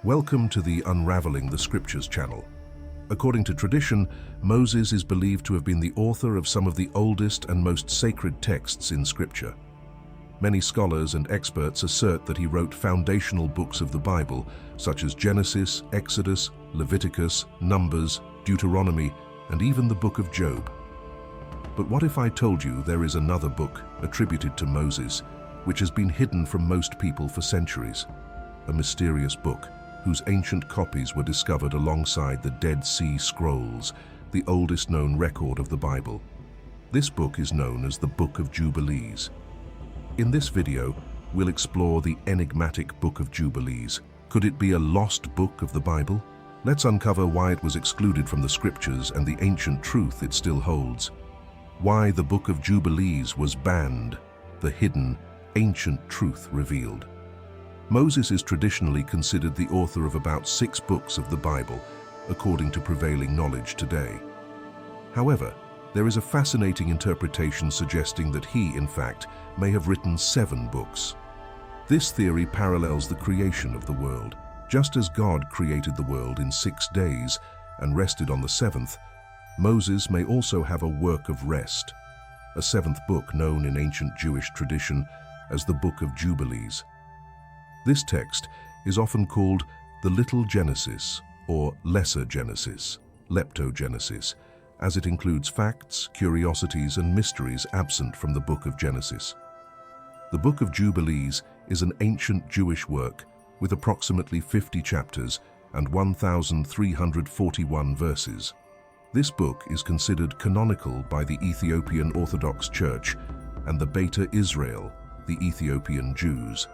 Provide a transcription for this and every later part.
Welcome to the Unraveling the Scriptures channel. According to tradition, Moses is believed to have been the author of some of the oldest and most sacred texts in Scripture. Many scholars and experts assert that he wrote foundational books of the Bible, such as Genesis, Exodus, Leviticus, Numbers, Deuteronomy, and even the book of Job. But what if I told you there is another book attributed to Moses, which has been hidden from most people for centuries? A mysterious book whose ancient copies were discovered alongside the Dead Sea Scrolls, the oldest known record of the Bible. This book is known as the Book of Jubilees. In this video, we'll explore the enigmatic Book of Jubilees. Could it be a lost book of the Bible? Let's uncover why it was excluded from the Scriptures and the ancient truth it still holds. Why the Book of Jubilees was banned, the hidden, ancient truth revealed. Moses is traditionally considered the author of about 6 books of the Bible, according to prevailing knowledge today. However, there is a fascinating interpretation suggesting that he, in fact, may have written 7 books. This theory parallels the creation of the world. Just as God created the world in 6 days and rested on the 7th, Moses may also have a work of rest, a 7th book known in ancient Jewish tradition as the Book of Jubilees. This text is often called the Little Genesis or Lesser Genesis, Leptogenesis, as it includes facts, curiosities, and mysteries absent from the Book of Genesis. The Book of Jubilees is an ancient Jewish work with approximately 50 chapters and 1,341 verses. This book is considered canonical by the Ethiopian Orthodox Church and the Beta Israel, the Ethiopian Jews.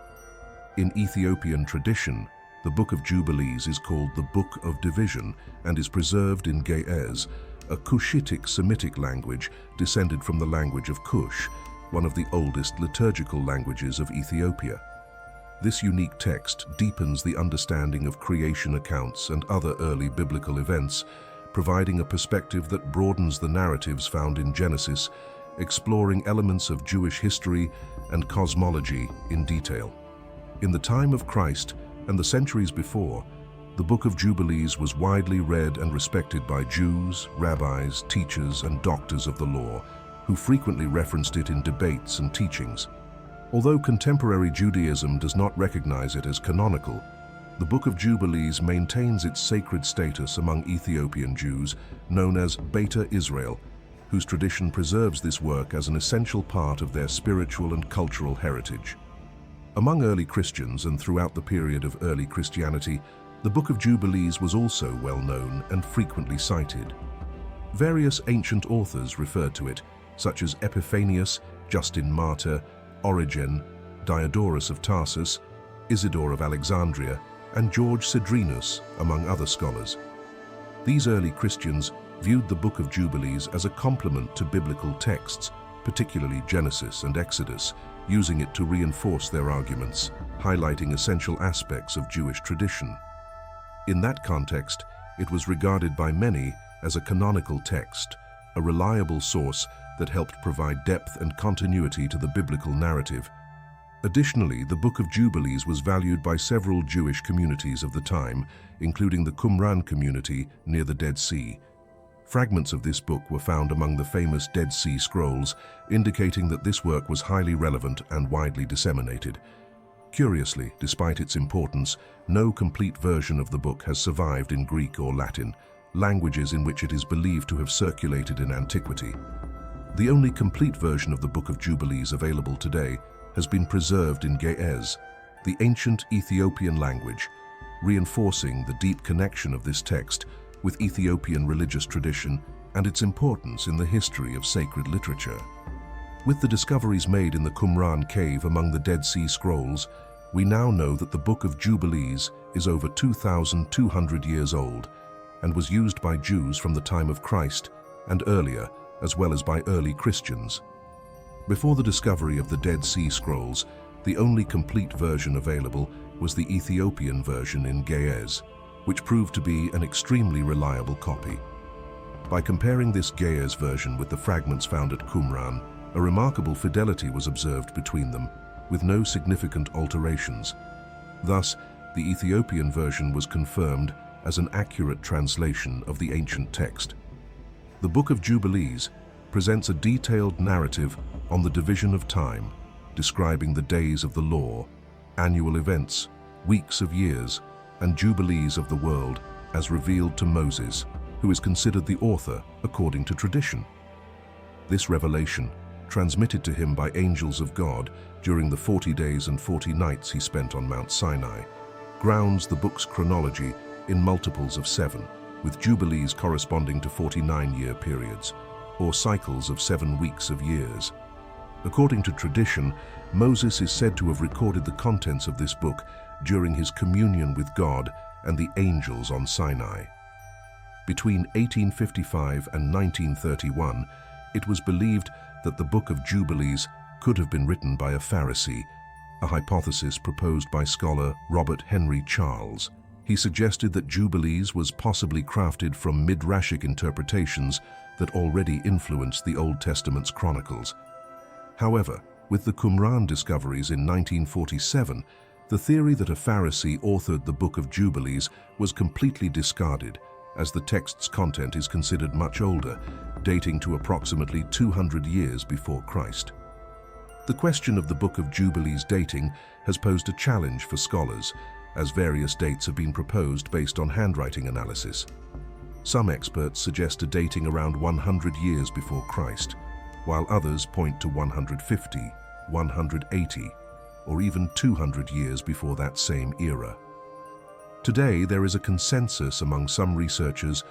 In Ethiopian tradition, the Book of Jubilees is called the Book of Division and is preserved in Ge'ez, a Cushitic Semitic language descended from the language of Cush, one of the oldest liturgical languages of Ethiopia. This unique text deepens the understanding of creation accounts and other early biblical events, providing a perspective that broadens the narratives found in Genesis, exploring elements of Jewish history and cosmology in detail. In the time of Christ and the centuries before, the Book of Jubilees was widely read and respected by Jews, rabbis, teachers, and doctors of the law, who frequently referenced it in debates and teachings. Although contemporary Judaism does not recognize it as canonical, the Book of Jubilees maintains its sacred status among Ethiopian Jews, known as Beta Israel, whose tradition preserves this work as an essential part of their spiritual and cultural heritage. Among early Christians and throughout the period of early Christianity, the Book of Jubilees was also well known and frequently cited. Various ancient authors referred to it, such as Epiphanius, Justin Martyr, Origen, Diodorus of Tarsus, Isidore of Alexandria, and George Cedrenus, among other scholars. These early Christians viewed the Book of Jubilees as a complement to biblical texts, particularly Genesis and Exodus, using it to reinforce their arguments, highlighting essential aspects of Jewish tradition. In that context, it was regarded by many as a canonical text, a reliable source that helped provide depth and continuity to the biblical narrative. Additionally, the Book of Jubilees was valued by several Jewish communities of the time, including the Qumran community near the Dead Sea. Fragments of this book were found among the famous Dead Sea Scrolls, indicating that this work was highly relevant and widely disseminated. Curiously, despite its importance, no complete version of the book has survived in Greek or Latin, languages in which it is believed to have circulated in antiquity. The only complete version of the Book of Jubilees available today has been preserved in Ge'ez, the ancient Ethiopian language, reinforcing the deep connection of this text with Ethiopian religious tradition and its importance in the history of sacred literature. With the discoveries made in the Qumran cave among the Dead Sea Scrolls, we now know that the Book of Jubilees is over 2,200 years old and was used by Jews from the time of Christ and earlier, as well as by early Christians. Before the discovery of the Dead Sea Scrolls, the only complete version available was the Ethiopian version in Ge'ez, which proved to be an extremely reliable copy. By comparing this Ge'ez version with the fragments found at Qumran, a remarkable fidelity was observed between them, with no significant alterations. Thus, The Ethiopian version was confirmed as an accurate translation of the ancient text. The Book of Jubilees presents a detailed narrative on the division of time, describing the days of the law, annual events, weeks of years, and jubilees of the world as revealed to Moses, who is considered the author according to tradition. This revelation, transmitted to him by angels of God during the 40 days and 40 nights he spent on Mount Sinai, grounds the book's chronology in multiples of 7, with jubilees corresponding to 49-year periods, or cycles of 7 weeks of years. According to tradition, Moses is said to have recorded the contents of this book during his communion with God and the angels on Sinai. Between 1855 and 1931, it was believed that the Book of Jubilees could have been written by a Pharisee, a hypothesis proposed by scholar Robert Henry Charles. He suggested that Jubilees was possibly crafted from midrashic interpretations that already influenced the Old Testament's chronicles. However, with the Qumran discoveries in 1947, the theory that a Pharisee authored the Book of Jubilees was completely discarded, as the text's content is considered much older, dating to approximately 200 years before Christ. The question of the Book of Jubilees dating has posed a challenge for scholars, as various dates have been proposed based on handwriting analysis. Some experts suggest a dating around 100 years before Christ, while others point to 150, 180, or even 200 years before that same era. Today, there is a consensus among some researchers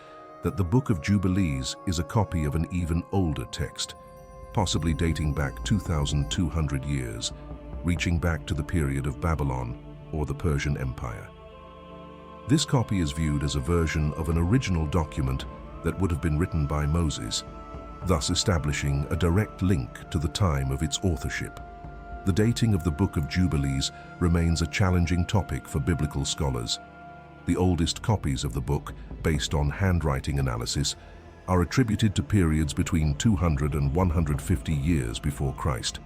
that the Book of Jubilees is a copy of an even older text, possibly dating back 2,200 years, reaching back to the period of Babylon or the Persian Empire. This copy is viewed as a version of an original document that would have been written by Moses, thus establishing a direct link to the time of its authorship. The dating of the Book of Jubilees remains a challenging topic for biblical scholars. The oldest copies of the book, based on handwriting analysis, are attributed to periods between 200 and 150 years before Christ.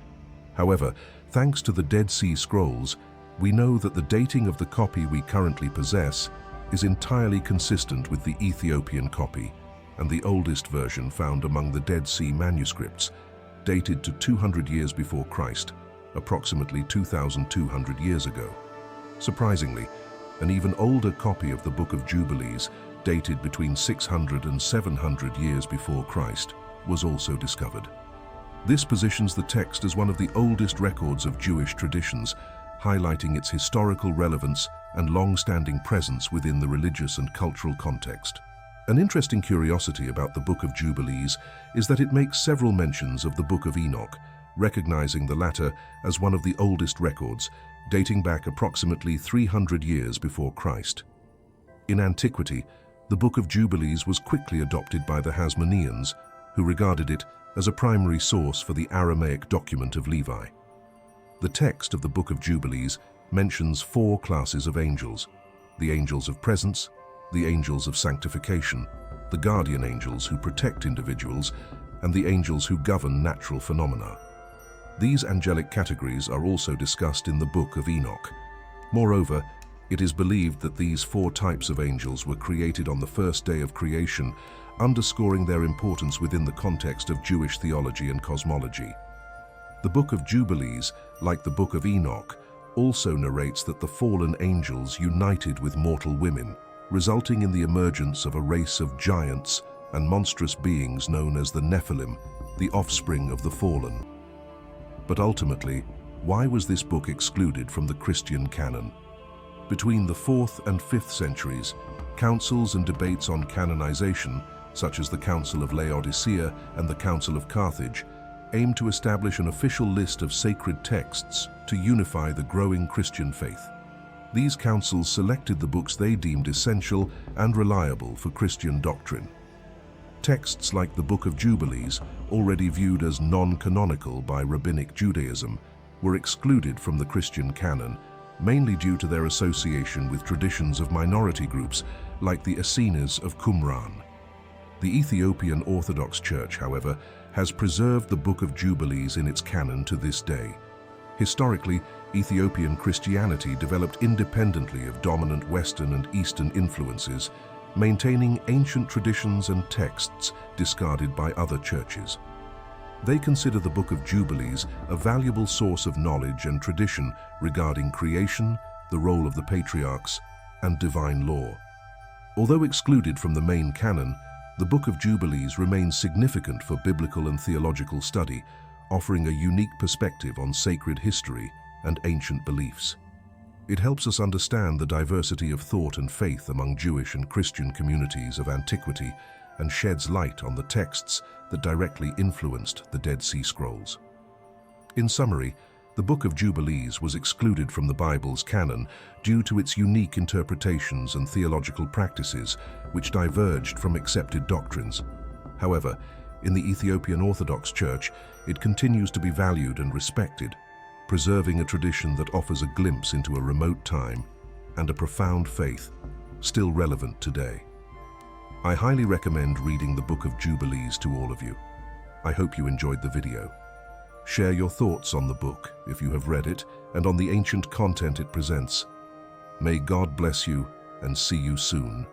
However, thanks to the Dead Sea Scrolls, we know that the dating of the copy we currently possess is entirely consistent with the Ethiopian copy and the oldest version found among the Dead Sea manuscripts, dated to 200 years before Christ, approximately 2,200 years ago. Surprisingly, an even older copy of the Book of Jubilees, dated between 600 and 700 years before Christ, was also discovered. This positions the text as one of the oldest records of Jewish traditions, highlighting its historical relevance and long-standing presence within the religious and cultural context. An interesting curiosity about the Book of Jubilees is that it makes several mentions of the Book of Enoch, recognizing the latter as one of the oldest records, dating back approximately 300 years before Christ. In antiquity, the Book of Jubilees was quickly adopted by the Hasmoneans, who regarded it as a primary source for the Aramaic document of Levi. The text of the Book of Jubilees mentions 4 classes of angels: the angels of presence, the angels of sanctification, the guardian angels who protect individuals, and the angels who govern natural phenomena. These angelic categories are also discussed in the Book of Enoch. Moreover, it is believed that these 4 types of angels were created on the first day of creation, underscoring their importance within the context of Jewish theology and cosmology. The Book of Jubilees, like the Book of Enoch, also narrates that the fallen angels united with mortal women, resulting in the emergence of a race of giants and monstrous beings known as the Nephilim, the offspring of the fallen. But ultimately, why was this book excluded from the Christian canon? Between the 4th and 5th centuries, councils and debates on canonization, such as the Council of Laodicea and the Council of Carthage, aimed to establish an official list of sacred texts to unify the growing Christian faith. These councils selected the books they deemed essential and reliable for Christian doctrine. Texts like the Book of Jubilees, already viewed as non-canonical by Rabbinic Judaism, were excluded from the Christian canon, mainly due to their association with traditions of minority groups like the Essenes of Qumran. The Ethiopian Orthodox Church, however, has preserved the Book of Jubilees in its canon to this day. Historically, Ethiopian Christianity developed independently of dominant Western and Eastern influences, maintaining ancient traditions and texts discarded by other churches. They consider the Book of Jubilees a valuable source of knowledge and tradition regarding creation, the role of the patriarchs, and divine law. Although excluded from the main canon, the Book of Jubilees remains significant for biblical and theological study, offering a unique perspective on sacred history and ancient beliefs. It helps us understand the diversity of thought and faith among Jewish and Christian communities of antiquity and sheds light on the texts that directly influenced the Dead Sea Scrolls. In summary, the Book of Jubilees was excluded from the Bible's canon due to its unique interpretations and theological practices which diverged from accepted doctrines. However, in the Ethiopian Orthodox Church, it continues to be valued and respected, preserving a tradition that offers a glimpse into a remote time and a profound faith still relevant today. I highly recommend reading the Book of Jubilees to all of you. I hope you enjoyed the video. Share your thoughts on the book if you have read it and on the ancient content it presents. May God bless you and see you soon.